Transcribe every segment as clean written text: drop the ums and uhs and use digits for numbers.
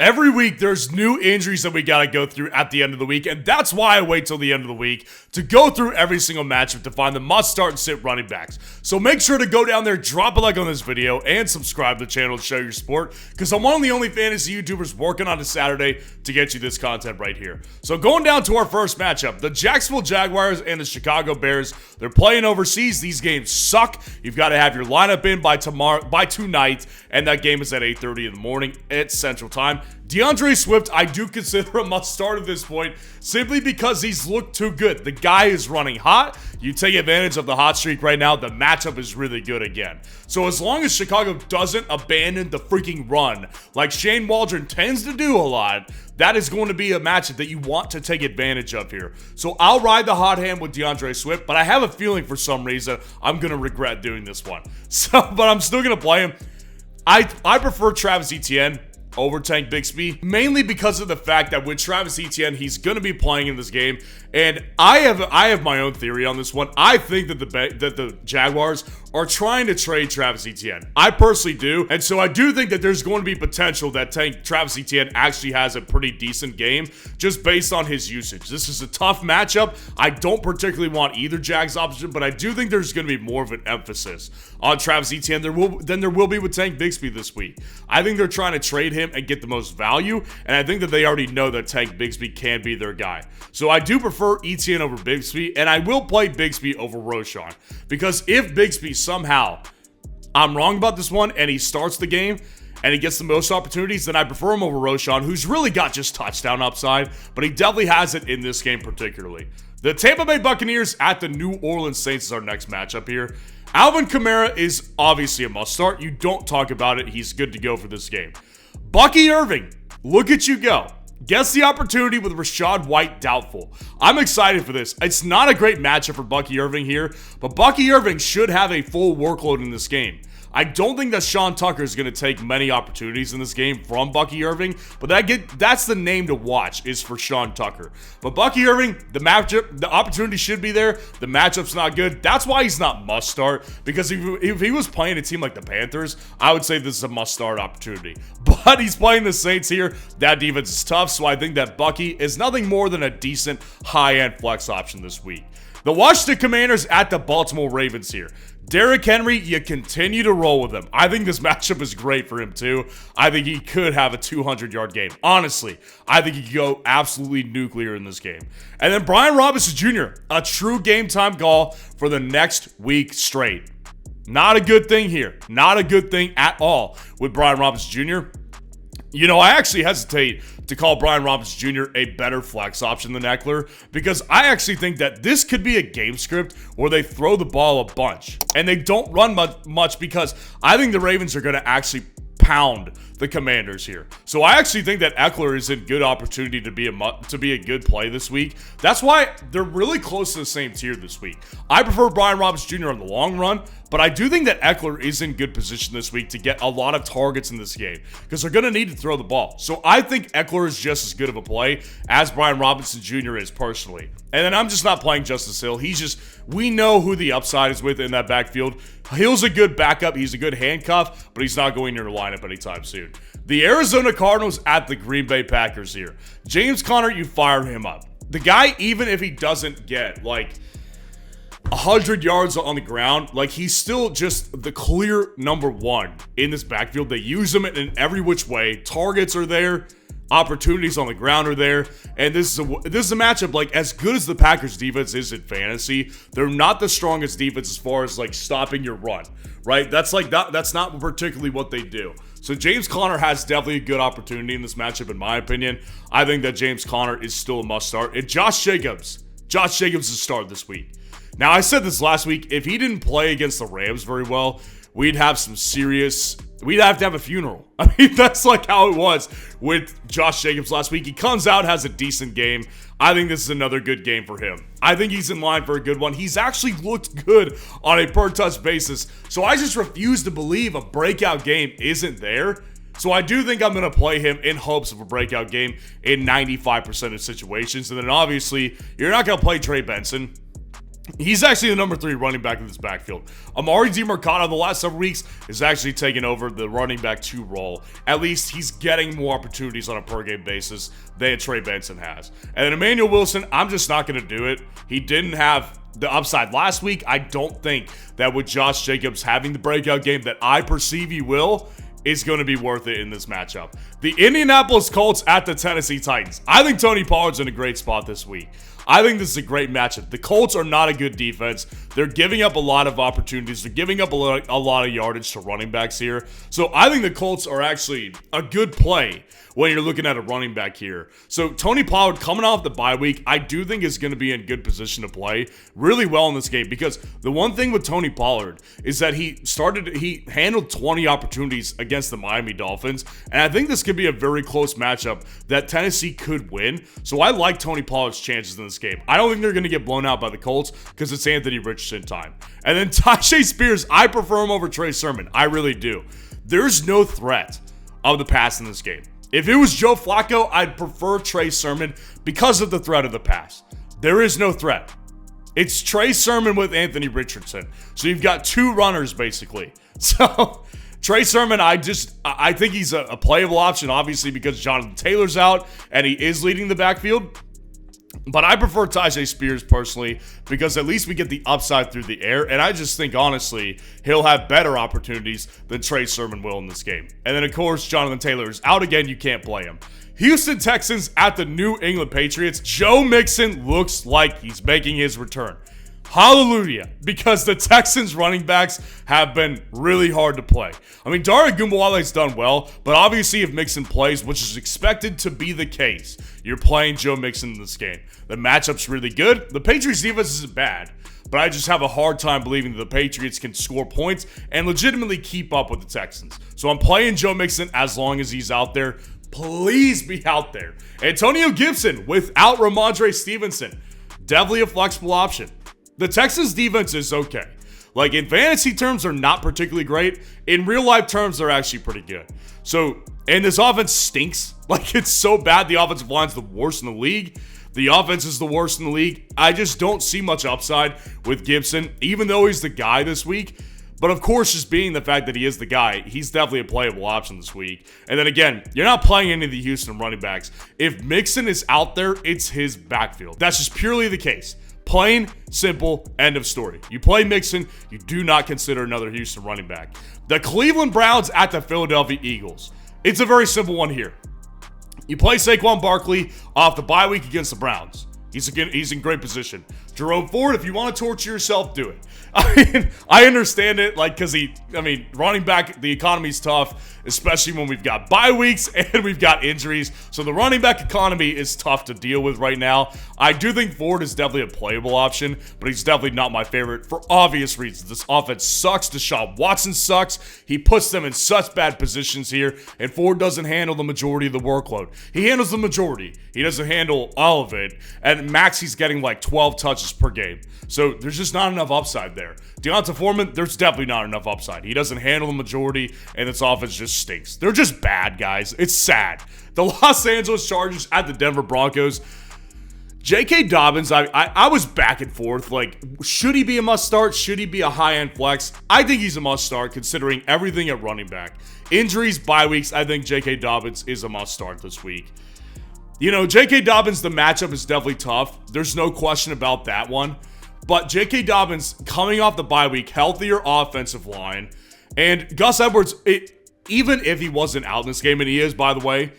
Every week, there's new injuries that we got to go through at the end of the week, and that's why I wait till the end of the week to go through every single matchup to find the must-start and sit running backs. So make sure to go down there, drop a like on this video, and subscribe to the channel to show your support, because I'm one of the only fantasy YouTubers working on a Saturday to get you this content right here. So going down to our first matchup, the Jacksonville Jaguars and the Chicago Bears. They're playing overseas. These games suck. You've got to have your lineup in by tonight, and that game is at 8:30 in the morning at Central Time. DeAndre Swift, I do consider a must-start at this point, simply because he's looked too good. The guy is running hot. You take advantage of the hot streak right now. The matchup is really good again. So as long as Chicago doesn't abandon the freaking run, like Shane Waldron tends to do a lot, that is going to be a matchup that you want to take advantage of here. So I'll ride the hot hand with DeAndre Swift, but I have a feeling for some reason I'm going to regret doing this one. But I'm still going to play him. I prefer Travis Etienne over Tank Bigsby, mainly because of the fact that with Travis Etienne, he's going to be playing in this game, and I have my own theory on this one. I think that the Jaguars are trying to trade Travis Etienne. I personally do, and so I do think that there's going to be potential that Travis Etienne actually has a pretty decent game just based on his usage. This is a tough matchup. I don't particularly want either Jags option, but I do think there's going to be more of an emphasis on Travis Etienne than there will be with Tank Bigsby this week. I think they're trying to trade him and get the most value, and I think that they already know that Tank Bigsby can be their guy. So I do prefer Etienne over Bigsby, and I will play Bigsby over Roschon, because if Bigsby somehow, I'm wrong about this one, and he starts the game and he gets the most opportunities, then I prefer him over Roschon, who's really got just touchdown upside, but he definitely has it in this game particularly. The Tampa Bay Buccaneers at the New Orleans Saints is our next matchup here. Alvin Kamara is obviously a must-start. You don't talk about it. He's good to go for this game. Bucky Irving, look at you go. Gets the opportunity with Rachaad White doubtful. I'm excited for this. It's not a great matchup for Bucky Irving here, but Bucky Irving should have a full workload in this game. I don't think that Sean Tucker is going to take many opportunities in this game from Bucky Irving, but that's the name to watch is for Sean Tucker. But Bucky Irving, the opportunity should be there. The matchup's not good. That's why he's not must start, because if he was playing a team like the Panthers, I would say this is a must start opportunity. But he's playing the Saints here. That defense is tough, so I think that Bucky is nothing more than a decent high-end flex option this week. The Washington Commanders at the Baltimore Ravens here. Derrick Henry, you continue to roll with him. I think this matchup is great for him too. I think he could have a 200-yard game. Honestly, I think he could go absolutely nuclear in this game. And then Brian Robinson Jr., a true game-time call for the next week straight. Not a good thing here. Not a good thing at all with Brian Robinson Jr. You know, I actually hesitate to call Brian Robinson Jr. a better flex option than Eckler, because I actually think that this could be a game script where they throw the ball a bunch and they don't run much, because I think the Ravens are going to actually pound the Commanders here. So I actually think that Eckler is in good opportunity to be a good play this week. That's why they're really close to the same tier this week. I prefer Brian Robinson Jr. on the long run, but I do think that Eckler is in good position this week to get a lot of targets in this game, because they're going to need to throw the ball. So I think Eckler is just as good of a play as Brian Robinson Jr. is personally. And then I'm just not playing Justice Hill. We know who the upside is with in that backfield. Hill's a good backup. He's a good handcuff, but he's not going near the lineup anytime soon. The Arizona Cardinals at the Green Bay Packers here. James Conner, you fire him up. The guy, even if he doesn't get like 100 yards on the ground, like he's still just the clear number one in this backfield. They use him in every which way. Targets are there. Opportunities on the ground are there, and this is a matchup like as good as the Packers defense is in fantasy. They're not the strongest defense as far as like stopping your run, right? That's not particularly what they do. So James Conner has definitely a good opportunity in this matchup, in my opinion. I think that James Conner is still a must start. And Josh Jacobs is a start this week. Now, I said this last week, if he didn't play against the Rams very well, we'd have to have a funeral. I mean, that's like how it was with Josh Jacobs last week. He comes out, has a decent game. I think this is another good game for him. I think he's in line for a good one. He's actually looked good on a per-touch basis. So I just refuse to believe a breakout game isn't there. So I do think I'm going to play him in hopes of a breakout game in 95% of situations. And then obviously, you're not going to play Trey Benson. He's actually the number 3 running back in this backfield. Amari DiMercado the last several weeks is actually taking over the running back 2 role. At least he's getting more opportunities on a per-game basis than Trey Benson has. And then Emmanuel Wilson, I'm just not going to do it. He didn't have the upside last week. I don't think that with Josh Jacobs having the breakout game that I perceive he will, is going to be worth it in this matchup. The Indianapolis Colts at the Tennessee Titans. I think Tony Pollard's in a great spot this week. I think this is a great matchup. The Colts are not a good defense. They're giving up a lot of opportunities. They're giving up a lot of yardage to running backs here. So I think the Colts are actually a good play when you're looking at a running back here. So Tony Pollard coming off the bye week, I do think is going to be in good position to play really well in this game, because the one thing with Tony Pollard is that he handled 20 opportunities against the Miami Dolphins, and I think this could be a very close matchup that Tennessee could win. So I like Tony Pollard's chances in this game. I don't think they're going to get blown out by the Colts because it's Anthony Richardson time. And then Tyjae Spears, I prefer him over Trey Sermon. I really do. There's no threat of the pass in this game. If it was Joe Flacco, I'd prefer Trey Sermon because of the threat of the pass. There is no threat. It's Trey Sermon with Anthony Richardson. So you've got 2 runners, basically. So Trey Sermon, I think he's a playable option, obviously, because Jonathan Taylor's out and he is leading the backfield. But I prefer Tyjae Spears personally because at least we get the upside through the air. And I just think, honestly, he'll have better opportunities than Trey Sermon will in this game. And then, of course, Jonathan Taylor is out again. You can't play him. Houston Texans at the New England Patriots. Joe Mixon looks like he's making his return. Hallelujah, because the Texans running backs have been really hard to play. I mean, Dare Ogunbowale's done well, but obviously if Mixon plays, which is expected to be the case, you're playing Joe Mixon in this game. The matchup's really good. The Patriots defense isn't bad, but I just have a hard time believing that the Patriots can score points and legitimately keep up with the Texans. So I'm playing Joe Mixon as long as he's out there. Please be out there. Antonio Gibson without Ramondre Stevenson. Definitely a flexible option. The Texans defense is okay. Like, in fantasy terms, they're not particularly great. In real life terms, they're actually pretty good. So, and this offense stinks. Like, it's so bad. The offensive line's the worst in the league. The offense is the worst in the league. I just don't see much upside with Gibson, even though he's the guy this week. But of course, just being the fact that he is the guy, he's definitely a playable option this week. And then again, you're not playing any of the Houston running backs. If Mixon is out there, it's his backfield. That's just purely the case. Plain, simple, end of story. You play Mixon, you do not consider another Houston running back. The Cleveland Browns at the Philadelphia Eagles. It's a very simple one here. You play Saquon Barkley off the bye week against the Browns. He's in great position. Jerome Ford, if you want to torture yourself, do it. I mean, I understand it, like, because running back, the economy's tough, especially when we've got bye weeks and we've got injuries. So the running back economy is tough to deal with right now. I do think Ford is definitely a playable option, but he's definitely not my favorite for obvious reasons. This offense sucks. Deshaun Watson sucks. He puts them in such bad positions here, and Ford doesn't handle the majority of the workload. He handles the majority. He doesn't handle all of it, and max he's getting like 12 touches per game. So there's just not enough upside there. Deonta Foreman, there's definitely not enough upside. He doesn't handle the majority, and this offense just stinks. They're just bad, guys. It's sad. The Los Angeles Chargers at the Denver Broncos. J.K. Dobbins, I was back and forth. Like, should he be a must start? Should he be a high-end flex? I think he's a must start considering everything at running back. Injuries, bye weeks, I think J.K. Dobbins is a must start this week. You know, J.K. Dobbins, the matchup is definitely tough. There's no question about that one. But J.K. Dobbins coming off the bye week, healthier offensive line, and Gus Edwards, even if he wasn't out in this game, and he is, by the way,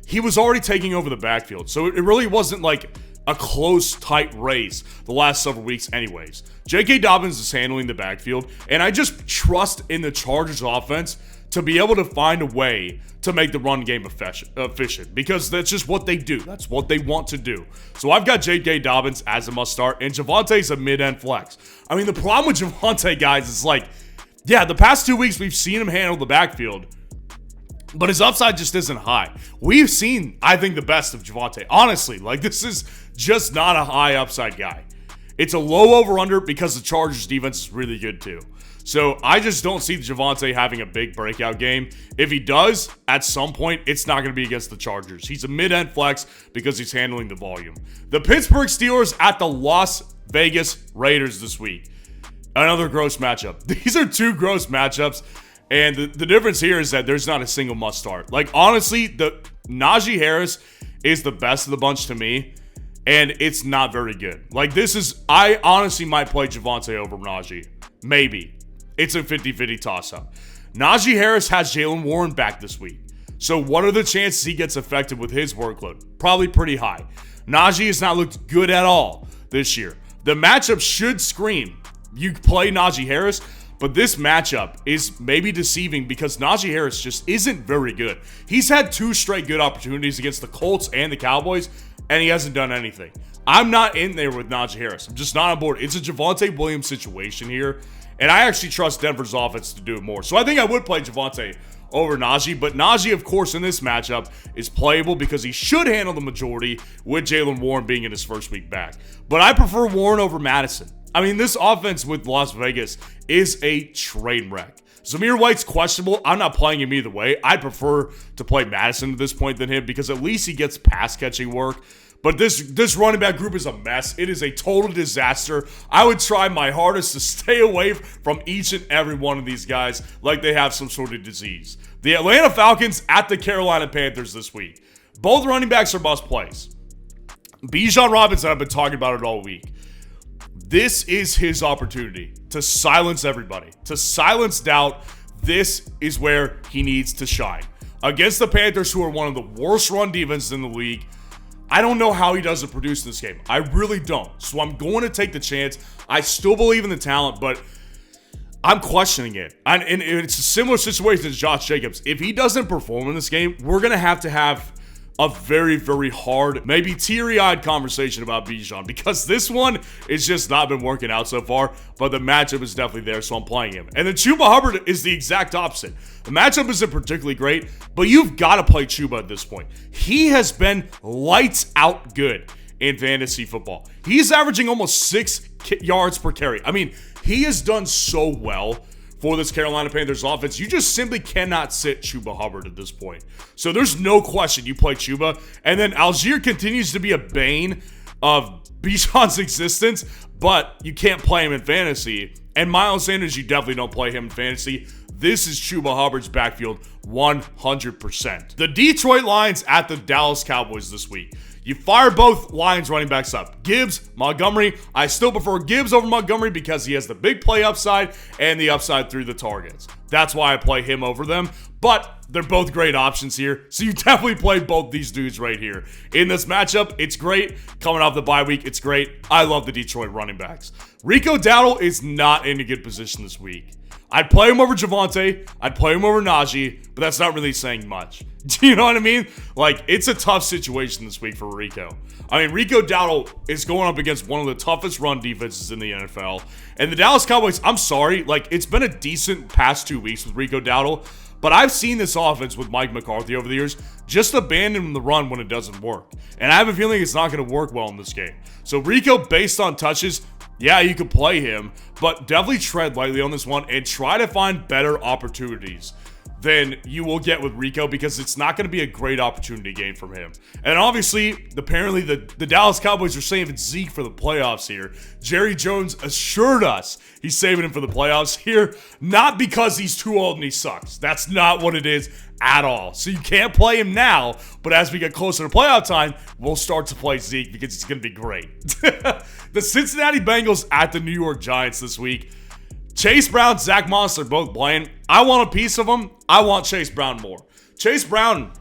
he was already taking over the backfield. So it really wasn't like a close, tight race the last several weeks anyways. J.K. Dobbins is handling the backfield, and I just trust in the Chargers offense to be able to find a way to make the run game efficient, because that's just what they do. That's what they want to do. So I've got J.K. Dobbins as a must-start, and Javonte's a mid-end flex. I mean, the problem with Javonte, guys, is like, yeah, the past 2 weeks we've seen him handle the backfield, but his upside just isn't high. We've seen, I think, the best of Javonte. Honestly, like, this is just not a high upside guy. It's a low over-under because the Chargers defense is really good too. So I just don't see Javonte having a big breakout game. If he does, at some point, it's not going to be against the Chargers. He's a mid-end flex because he's handling the volume. The Pittsburgh Steelers at the Las Vegas Raiders this week. Another gross matchup. These are two gross matchups. And the difference here is that there's not a single must start. Like, honestly, the Najee Harris is the best of the bunch to me. And it's not very good. Like, I honestly might play Javonte over Najee. Maybe. It's a 50-50 toss-up. Najee Harris has Jaylen Warren back this week. So what are the chances he gets affected with his workload? Probably pretty high. Najee has not looked good at all this year. The matchup should scream. You play Najee Harris, but this matchup is maybe deceiving because Najee Harris just isn't very good. He's had 2 straight good opportunities against the Colts and the Cowboys, and he hasn't done anything. I'm not in there with Najee Harris. I'm just not on board. It's a Javonte Williams situation here, and I actually trust Denver's offense to do it more. So I think I would play Javonte over Najee, but Najee, of course, in this matchup is playable because he should handle the majority with Jaylen Warren being in his first week back. But I prefer Warren over Madison. I mean, this offense with Las Vegas is a train wreck. Zamir White's questionable. I'm not playing him either way. I'd prefer to play Madison at this point than him because at least he gets pass catching work. But this running back group is a mess. It is a total disaster. I would try my hardest to stay away from each and every one of these guys like they have some sort of disease. The Atlanta Falcons at the Carolina Panthers this week. Both running backs are must plays. Bijan Robinson, I've been talking about it all week. This is his opportunity to silence everybody, to silence doubt. This is where he needs to shine. Against the Panthers, who are one of the worst run defenses in the league, I don't know how he doesn't produce in this game. I really don't. So I'm going to take the chance. I still believe in the talent, but I'm questioning it. And it's a similar situation as Josh Jacobs. If he doesn't perform in this game, we're going to have a very, very hard, maybe teary-eyed conversation about Bijan because this one is just not been working out so far, but the matchup is definitely there, so I'm playing him. And then Chuba Hubbard is the exact opposite. The matchup isn't particularly great, but you've got to play Chuba at this point. He has been lights out good in fantasy football. He's averaging almost 6 yards per carry. I mean, he has done so well for this Carolina Panthers offense. You just simply cannot sit Chuba Hubbard at this point. So there's no question you play Chuba. And then Algier continues to be a bane of Bijan's existence, but you can't play him in fantasy. And Miles Sanders, you definitely don't play him in fantasy. This is Chuba Hubbard's backfield 100%. The Detroit Lions at the Dallas Cowboys this week. You fire both Lions running backs up. Gibbs, Montgomery. I still prefer Gibbs over Montgomery because he has the big play upside and the upside through the targets. That's why I play him over them. But they're both great options here. So you definitely play both these dudes right here. In this matchup, it's great. Coming off the bye week, it's great. I love the Detroit running backs. Rico Dowdle is not in a good position this week. I'd play him over Javonte. I'd play him over Najee, but that's not really saying much. Do you know what I mean? Like, it's a tough situation this week for Rico. I mean, Rico Dowdle is going up against one of the toughest run defenses in the NFL. And the Dallas Cowboys, I'm sorry, like, it's been a decent past 2 weeks with Rico Dowdle, but I've seen this offense with Mike McCarthy over the years just abandon the run when it doesn't work. And I have a feeling it's not going to work well in this game. So Rico, based on touches, yeah, you could play him, but definitely tread lightly on this one and try to find better opportunities than you will get with Rico because it's not going to be a great opportunity game from him. And obviously, apparently the Dallas Cowboys are saving Zeke for the playoffs here. Jerry Jones assured us he's saving him for the playoffs here, not because he's too old and he sucks. That's not what it is at all. So you can't play him now, but as we get closer to playoff time, we'll start to play Zeke because it's going to be great. The Cincinnati Bengals at the New York Giants this week. Chase Brown, Zach Moss are both playing. I want a piece of them. I want Chase Brown more. Chase Brown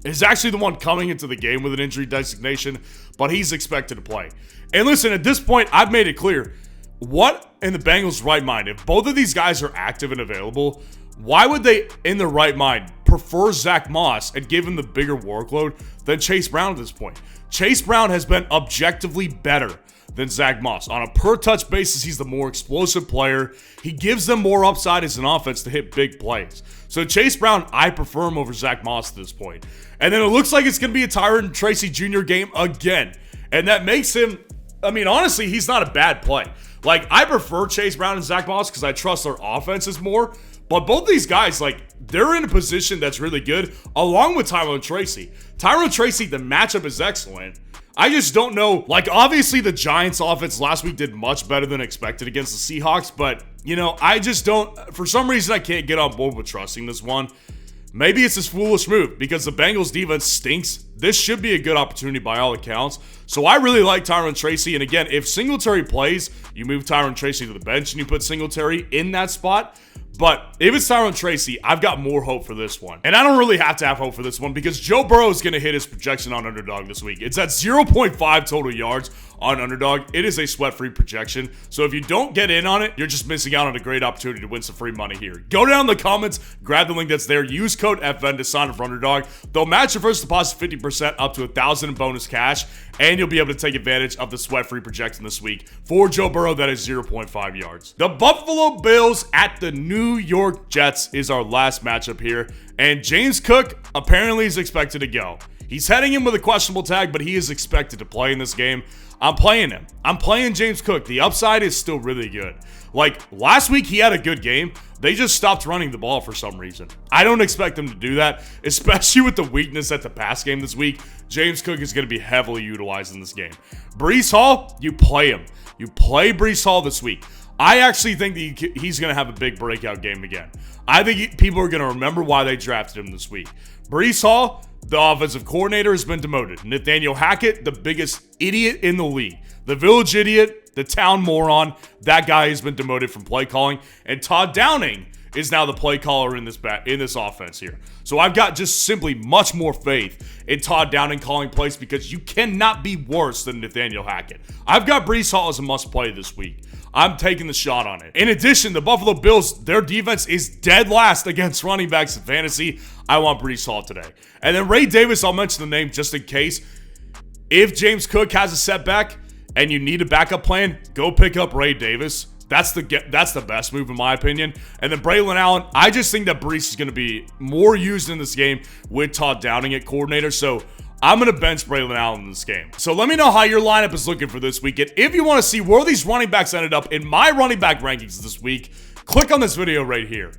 is actually the one coming into the game with an injury designation, but he's expected to play. And listen, at this point, I've made it clear. What in the Bengals' right mind? If both of these guys are active and available, why would they, in their right mind, prefer Zach Moss and give him the bigger workload than Chase Brown at this point? Chase Brown has been objectively better than Zach Moss. On a per-touch basis, he's the more explosive player. He gives them more upside as an offense to hit big plays. So Chase Brown, I prefer him over Zach Moss at this point. And then it looks like it's going to be a Tyron Tracy Jr. game again. And that makes him, I mean, honestly, he's not a bad play. Like, I prefer Chase Brown and Zach Moss because I trust their offenses more. But both these guys, like, they're in a position that's really good, along with Tyrone Tracy. Tyrone Tracy, the matchup is excellent. I just don't know. Like, obviously, the Giants' offense last week did much better than expected against the Seahawks. But, you know, I just don't. For some reason, I can't get on board with trusting this one. Maybe it's this foolish move because the Bengals defense stinks. This should be a good opportunity by all accounts. So I really like Tyrone Tracy. And again, if Singletary plays, you move Tyrone Tracy to the bench and you put Singletary in that spot. But if it's Tyrone Tracy, I've got more hope for this one. And I don't really have to have hope for this one because Joe Burrow is going to hit his projection on Underdog this week. It's at 0.5 total yards on Underdog. It is a sweat-free projection. So if you don't get in on it, you're just missing out on a great opportunity to win some free money here. Go down in the comments, grab the link that's there, use code FN to sign up for Underdog. They'll match your first deposit 50% up to $1,000 in bonus cash, and you'll be able to take advantage of the sweat-free projection this week. For Joe Burrow, that is 0.5 yards. The Buffalo Bills at the New York Jets is our last matchup here, and James Cook apparently is expected to go. He's heading in with a questionable tag, but he is expected to play in this game. I'm playing him. I'm playing James Cook. The upside is still really good. Like, last week he had a good game. They just stopped running the ball for some reason. I don't expect them to do that, especially with the weakness at the pass game this week. James Cook is going to be heavily utilized in this game. Breece Hall, you play him. You play Breece Hall this week. I actually think that he's going to have a big breakout game again. I think people are going to remember why they drafted him this week. Breece Hall, the offensive coordinator, has been demoted. Nathaniel Hackett, the biggest idiot in the league. The village idiot, the town moron, that guy has been demoted from play calling. And Todd Downing is now the play caller in this offense here. So I've got just simply much more faith in Todd Downing calling plays because you cannot be worse than Nathaniel Hackett. I've got Breece Hall as a must-play this week. I'm taking the shot on it. In addition, the Buffalo Bills, their defense is dead last against running backs in fantasy. I want Breece Hall today. And then Ray Davis, I'll mention the name just in case. If James Cook has a setback and you need a backup plan, go pick up Ray Davis. That's the best move in my opinion. And then Braylon Allen, I just think that Breece is going to be more used in this game with Todd Downing at coordinator. So I'm going to bench Braylon Allen in this game. So let me know how your lineup is looking for this week. And if you want to see where these running backs ended up in my running back rankings this week, click on this video right here.